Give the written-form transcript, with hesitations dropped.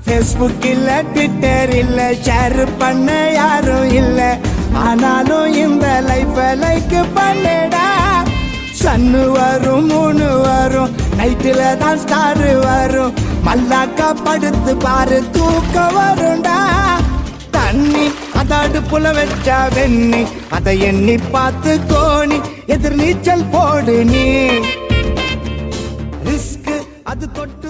Facebook இல்ல Twitter இல்ல share பண்ண யாரும் இல்ல ஆனாலும் இந்த லைஃப் லைக் பண்ணடா சன்னு வரும் மூணு வரும் நைட்டில் தான் ஸ்டார் வரும் மல்லாக்கா படுத்து பாரு தூக்கம் வரும்டா தண்ணி அத அடுப்புல வச்சா வெண்ணி அதை எண்ணி பார்த்து கோணி எதிர் நீச்சல் போடு நீ ரிஸ்க் அது தொட்டு